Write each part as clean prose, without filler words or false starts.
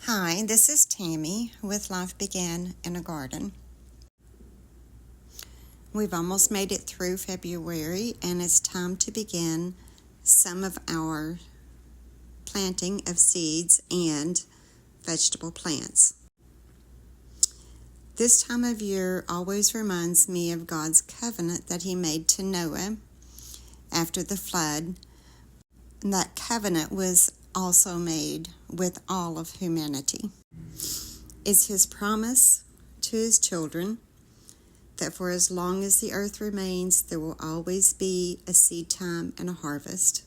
Hi, this is Tammy with Life Began in a Garden. We've almost made it through February and it's time to begin some of our planting of seeds and vegetable plants. This time of year always reminds me of God's covenant that He made to Noah after the flood. And that covenant was also made with all of humanity. It's His promise to His children that for as long as the earth remains, there will always be a seed time and a harvest,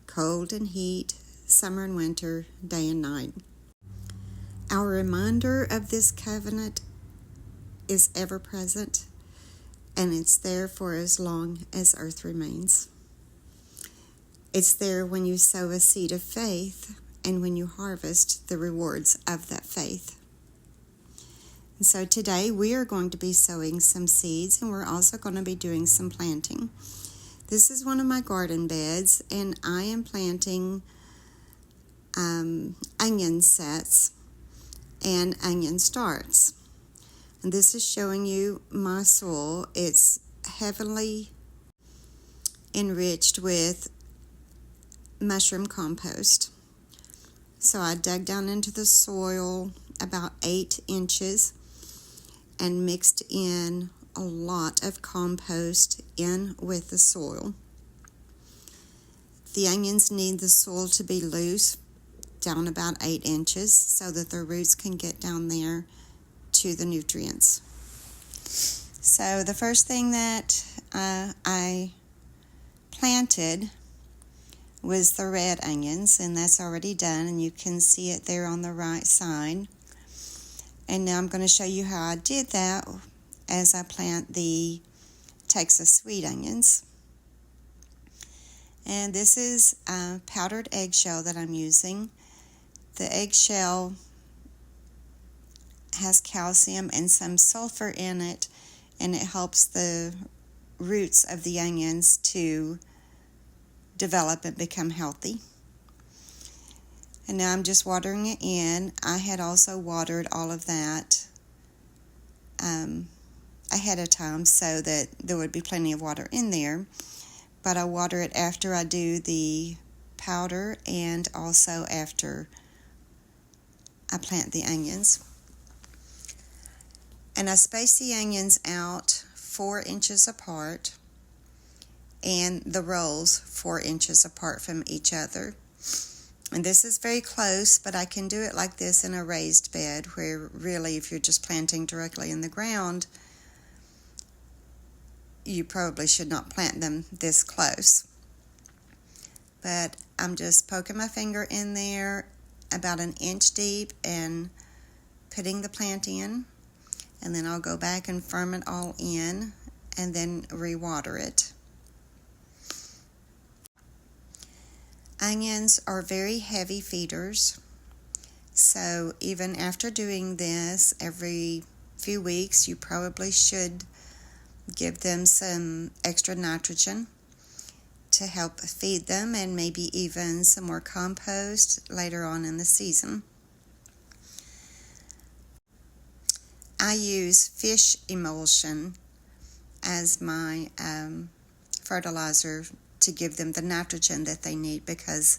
cold and heat, summer and winter, day and night. Our reminder of this covenant is ever present, and it's there for as long as earth remains. It's there when you sow a seed of faith and when you harvest the rewards of that faith. And so today we are going to be sowing some seeds, and we're also going to be doing some planting. This is one of my garden beds, and I am planting onion sets and onion starts. And this is showing you my soil. It's heavily enriched with mushroom compost. So I dug down into the soil about 8 inches and mixed in a lot of compost in with the soil. The onions need the soil to be loose, down about 8 inches, so that the roots can get down there to the nutrients. So the first thing that I planted was the red onions, and that's already done, and you can see it there on the right side. And now I'm going to show you how I did that as I plant the Texas sweet onions. And this is powdered eggshell that I'm using. The eggshell has calcium and some sulfur in it, and it helps the roots of the onions to develop and become healthy. And now I'm just watering it in. I had also watered all of that ahead of time so that there would be plenty of water in there, but I water it after I do the powder and also after I plant the onions. And I space the onions out 4 inches apart, and the rows 4 inches apart from each other. And this is very close, but I can do it like this in a raised bed, where really if you're just planting directly in the ground, you probably should not plant them this close. But I'm just poking my finger in there about 1 inch deep and putting the plant in, and then I'll go back and firm it all in and then re-water it. Onions are very heavy feeders, so even after doing this every few weeks, you probably should give them some extra nitrogen to help feed them, and maybe even some more compost later on in the season. I use fish emulsion as my fertilizer to give them the nitrogen that they need, because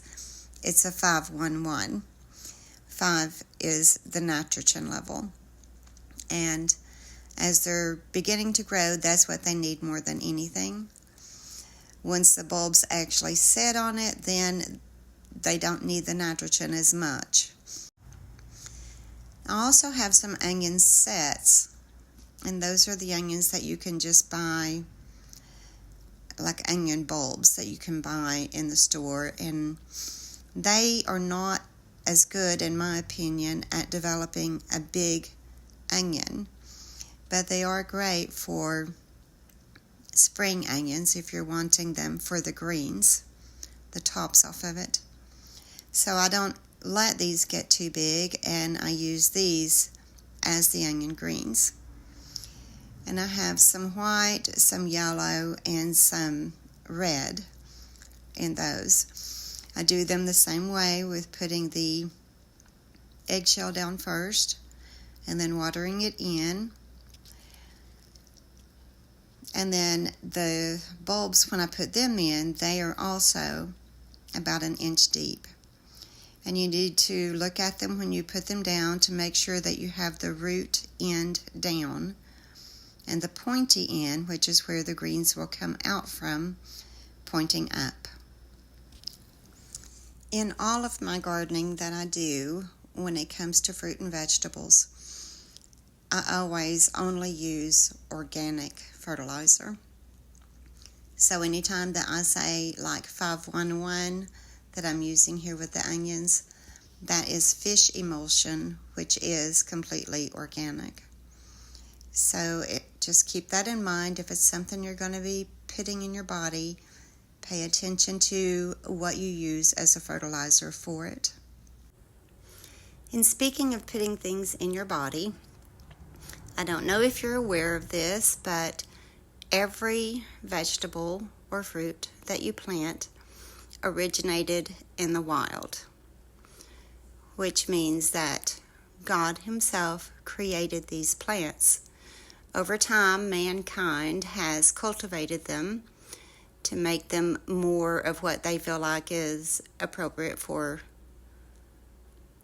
it's a 5-1-1. 5 is the nitrogen level, and as they're beginning to grow, that's what they need more than anything. Once the bulbs actually set on it, then they don't need the nitrogen as much. I also have some onion sets, and those are the onions that you can just buy, like onion bulbs that you can buy in the store, and they are not as good, in my opinion, at developing a big onion, but they are great for spring onions if you're wanting them for the greens, the tops off of it. So I don't let these get too big, and I use these as the onion greens. And I have some white, some yellow, and some red in those. I do them the same way with putting the eggshell down first and then watering it in. And then the bulbs, when I put them in, they are also about 1 inch deep. And you need to look at them when you put them down to make sure that you have the root end down and the pointy end, which is where the greens will come out from, pointing up. In all of my gardening that I do, when it comes to fruit and vegetables, I always only use organic fertilizer. So anytime that I say like 511 that I'm using here with the onions, that is fish emulsion, which is completely organic. So just keep that in mind. If it's something you're going to be putting in your body, pay attention to what you use as a fertilizer for it. And speaking of putting things in your body, I don't know if you're aware of this, but every vegetable or fruit that you plant originated in the wild, which means that God Himself created these plants. Over time, mankind has cultivated them to make them more of what they feel like is appropriate for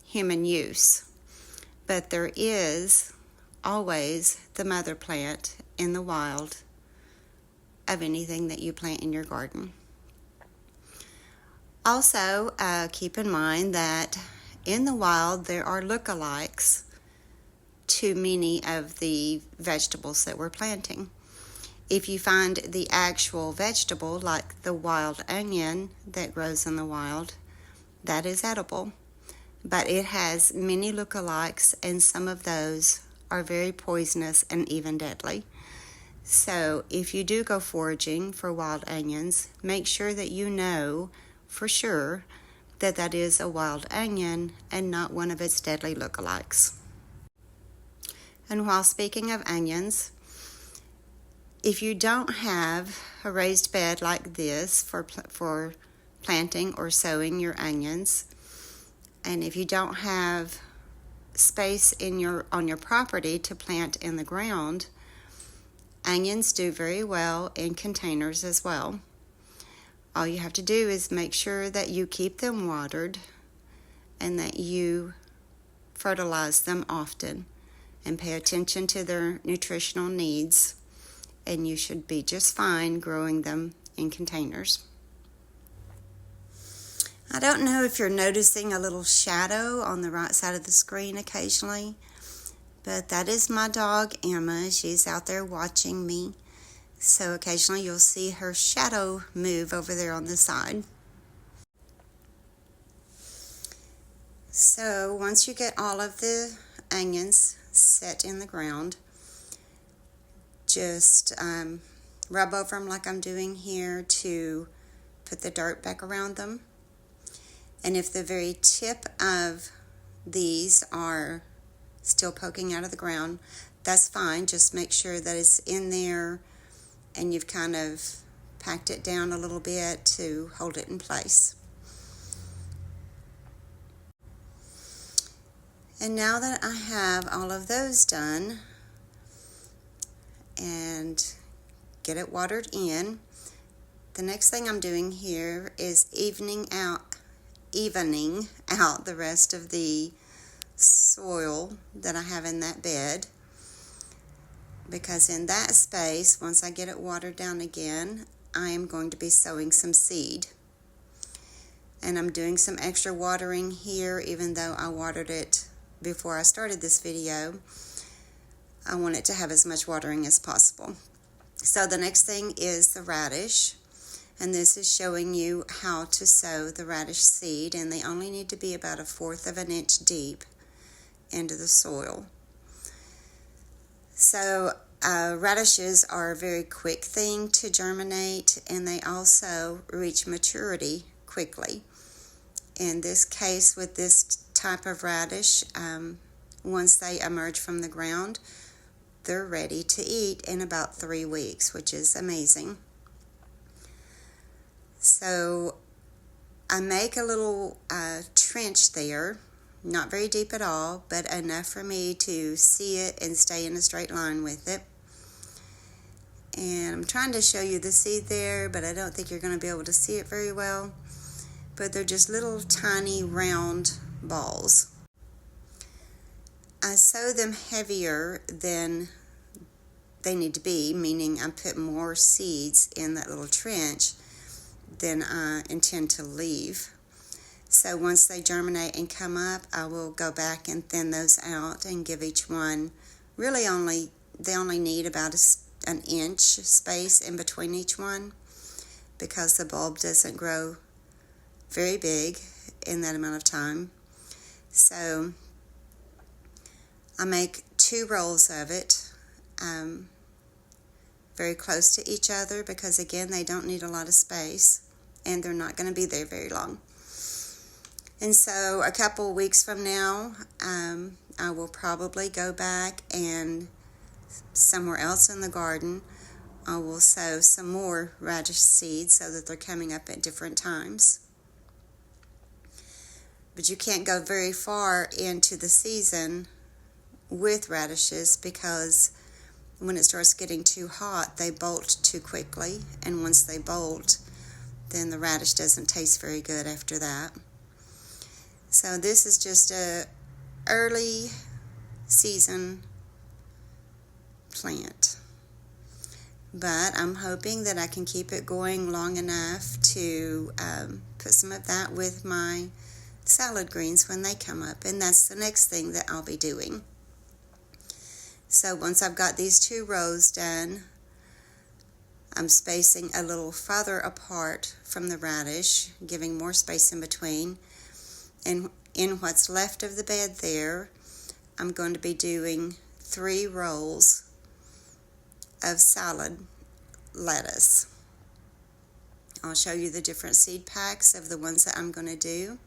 human use. But there is always the mother plant in the wild of anything that you plant in your garden. Also, keep in mind that in the wild there are lookalikes to many of the vegetables that we're planting. If you find the actual vegetable, like the wild onion that grows in the wild, that is edible. But it has many lookalikes, and some of those are very poisonous and even deadly. So if you do go foraging for wild onions, make sure that you know for sure that that is a wild onion and not one of its deadly lookalikes. And while speaking of onions, if you don't have a raised bed like this for planting or sowing your onions, and if you don't have space on your property to plant in the ground, onions do very well in containers as well. All you have to do is make sure that you keep them watered and that you fertilize them often and pay attention to their nutritional needs, and you should be just fine growing them in containers. I don't know if you're noticing a little shadow on the right side of the screen occasionally, but that is my dog Emma. She's out there watching me. So occasionally you'll see her shadow move over there on the side. So once you get all of the onions set in the ground, just rub over them like I'm doing here to put the dirt back around them. And if the very tip of these are still poking out of the ground, that's fine. Just make sure that it's in there and you've kind of packed it down a little bit to hold it in place. And now that I have all of those done and get it watered in, the next thing I'm doing here is evening out the rest of the soil that I have in that bed, because in that space, once I get it watered down again, I am going to be sowing some seed. And I'm doing some extra watering here, even though I watered it before I started this video. I want it to have as much watering as possible. So the next thing is the radish, and this is showing you how to sow the radish seed, and they only need to be about 1/4 of an inch deep into the soil. So radishes are a very quick thing to germinate, and they also reach maturity quickly. In this case, with this type of radish, once they emerge from the ground, they're ready to eat in about 3 weeks, which is amazing. So I make a little trench there not very deep at all, but enough for me to see it and stay in a straight line with it. And I'm trying to show you the seed there, but I don't think you're going to be able to see it very well. But they're just little tiny round balls. I sow them heavier than they need to be, meaning I put more seeds in that little trench than I intend to leave. So once they germinate and come up, I will go back and thin those out and give each one they only need about an inch space in between each one, because the bulb doesn't grow very big in that amount of time. So I make 2 rolls of it, very close to each other, because again, they don't need a lot of space and they're not going to be there very long. And so a couple weeks from now, I will probably go back and somewhere else in the garden, I will sow some more radish seeds so that they're coming up at different times. But you can't go very far into the season with radishes, because when it starts getting too hot, they bolt too quickly. And once they bolt, then the radish doesn't taste very good after that. So this is just a early season plant. But I'm hoping that I can keep it going long enough to put some of that with my salad greens when they come up. And that's the next thing that I'll be doing. So once I've got these 2 rows done, I'm spacing a little farther apart from the radish, giving more space in between. And in what's left of the bed there, I'm going to be doing 3 rolls of salad lettuce. I'll show you the different seed packs of the ones that I'm going to do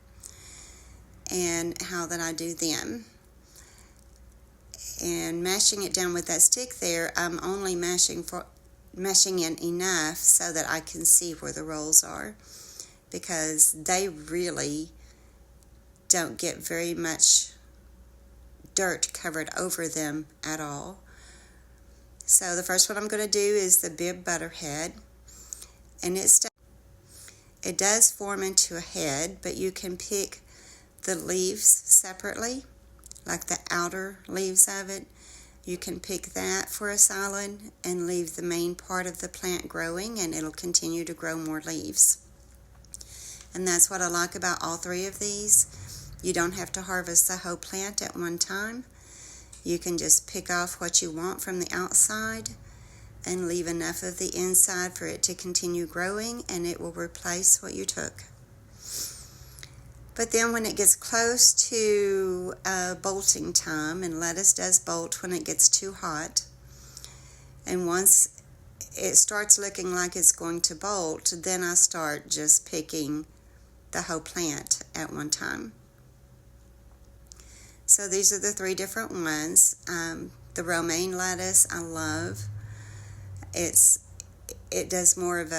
and how that I do them. And mashing it down with that stick there, I'm only mashing in enough so that I can see where the rolls are, because they really don't get very much dirt covered over them at all. So the first one I'm going to do is the Bib Butterhead, and it does form into a head, but you can pick the leaves separately, like the outer leaves of it. You can pick that for a salad and leave the main part of the plant growing, and it'll continue to grow more leaves. And that's what I like about all 3 of these. You don't have to harvest the whole plant at one time. You can just pick off what you want from the outside and leave enough of the inside for it to continue growing, and it will replace what you took. But then when it gets close to bolting time, and lettuce does bolt when it gets too hot, and once it starts looking like it's going to bolt, then I start just picking the whole plant at one time. So these are the 3 different ones. The romaine lettuce I love. It does more of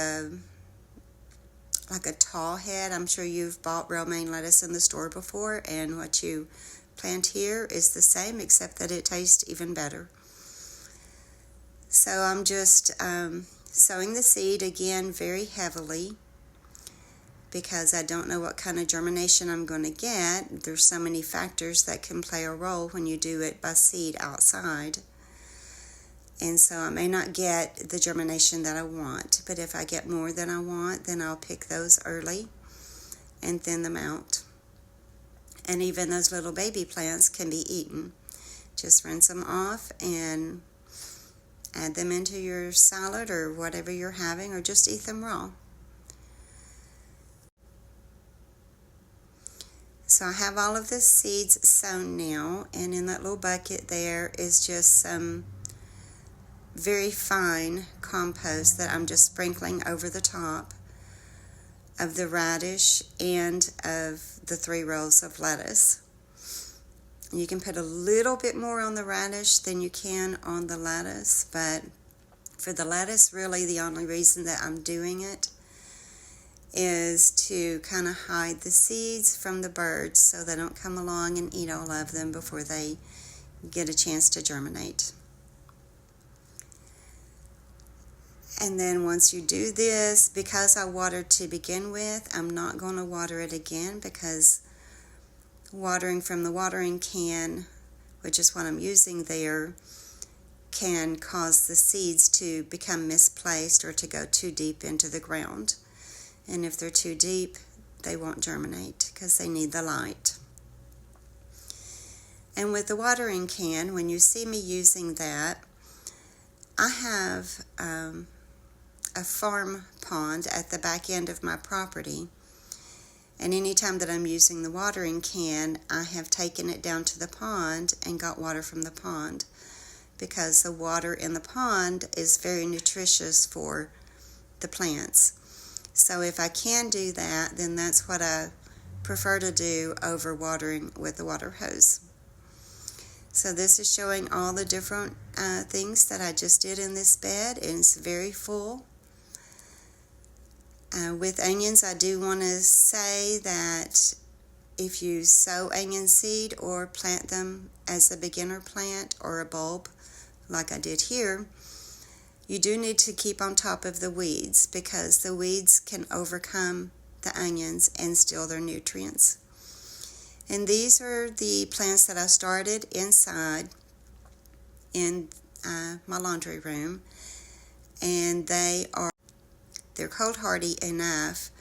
like a tall head. I'm sure you've bought romaine lettuce in the store before, and what you plant here is the same, except that it tastes even better. So I'm just sowing the seed again very heavily, because I don't know what kind of germination I'm going to get. There's so many factors that can play a role when you do it by seed outside. And so I may not get the germination that I want, but if I get more than I want, then I'll pick those early and thin them out. And even those little baby plants can be eaten. Just rinse them off and add them into your salad or whatever you're having, or just eat them raw. So I have all of the seeds sown now, and in that little bucket there is just some very fine compost that I'm just sprinkling over the top of the radish and of the 3 rows of lettuce. You can put a little bit more on the radish than you can on the lettuce, but for the lettuce, really the only reason that I'm doing it is to kind of hide the seeds from the birds so they don't come along and eat all of them before they get a chance to germinate. And then once you do this, because I watered to begin with, I'm not going to water it again, because watering from the watering can, which is what I'm using there, can cause the seeds to become misplaced or to go too deep into the ground. And if they're too deep, they won't germinate because they need the light. And with the watering can, when you see me using that, I have a farm pond at the back end of my property. And anytime that I'm using the watering can, I have taken it down to the pond and got water from the pond, because the water in the pond is very nutritious for the plants. So if I can do that, then that's what I prefer to do over watering with the water hose. So this is showing all the different things that I just did in this bed, and it's very full. With onions, I do want to say that if you sow onion seed or plant them as a beginner plant or a bulb, like I did here, you do need to keep on top of the weeds, because the weeds can overcome the onions and steal their nutrients. And these are the plants that I started inside in my laundry room, and they're cold hardy enough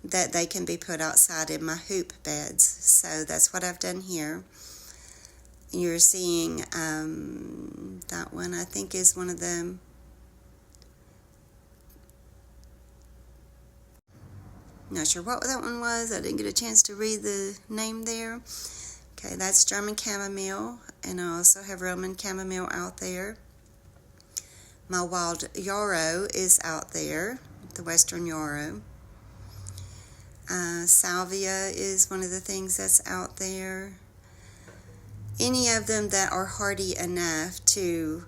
that they can be put outside in my hoop beds. So that's what I've done here. You're seeing that one, I think, is one of them. Not sure what that one was. I didn't get a chance to read the name there. Okay, that's German chamomile, and I also have Roman chamomile out there. My wild yarrow is out there, the western yarrow. Salvia is one of the things that's out there. Any of them that are hardy enough to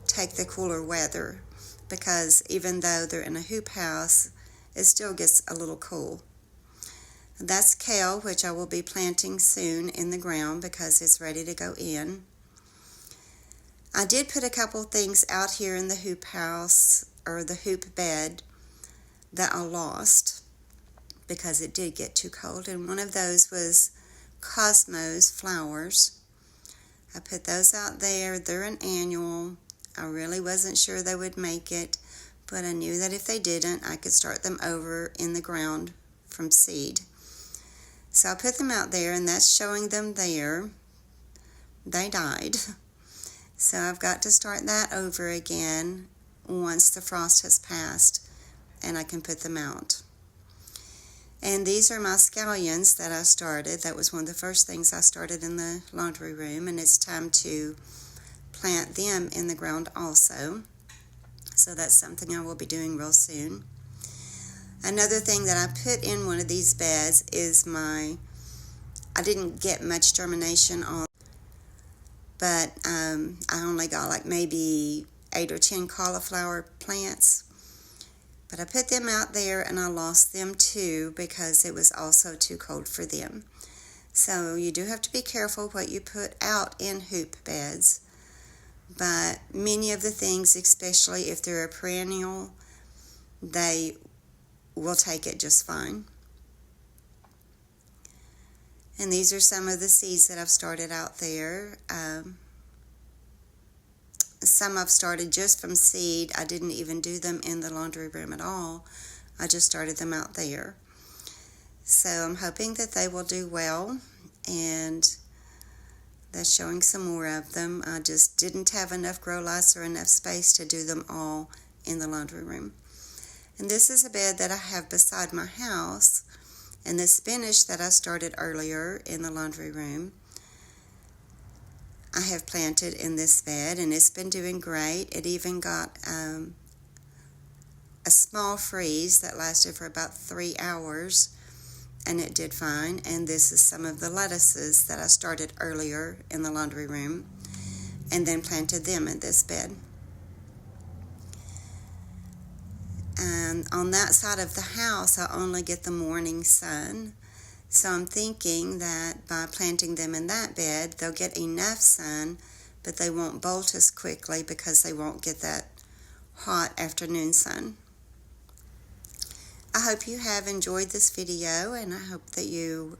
take the cooler weather, because even though they're in a hoop house, it still gets a little cool. That's kale, which I will be planting soon in the ground because it's ready to go in. I did put a couple things out here in the hoop house, or the hoop bed, that I lost because it did get too cold, and one of those was Cosmos flowers. I put those out there. They're an annual. I really wasn't sure they would make it, but I knew that if they didn't, I could start them over in the ground from seed. So I put them out there, and that's showing them there. They died. So I've got to start that over again once the frost has passed, and I can put them out. And these are my scallions that I started. That was one of the first things I started in the laundry room, and it's time to plant them in the ground also. So that's something I will be doing real soon. Another thing that I put in one of these beds is I didn't get much germination on, but I only got like maybe 8 or 10 cauliflower plants. But I put them out there, and I lost them too because it was also too cold for them. So you do have to be careful what you put out in hoop beds. But many of the things, especially if they're a perennial, they will take it just fine. And these are some of the seeds that I've started out there. Some I've started just from seed. I didn't even do them in the laundry room at all. I just started them out there. So I'm hoping that they will do well, and that's showing some more of them. I just didn't have enough grow lights or enough space to do them all in the laundry room. And this is a bed that I have beside my house, and the spinach that I started earlier in the laundry room, I have planted in this bed, and it's been doing great. It even got a small freeze that lasted for about 3 hours, and it did fine. And this is some of the lettuces that I started earlier in the laundry room, and then planted them in this bed. And on that side of the house, I only get the morning sun. So I'm thinking that by planting them in that bed, they'll get enough sun, but they won't bolt as quickly because they won't get that hot afternoon sun. I hope you have enjoyed this video, and I hope that you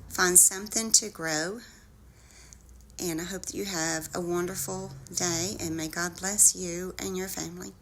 find something to grow. And I hope that you have a wonderful day, and may God bless you and your family.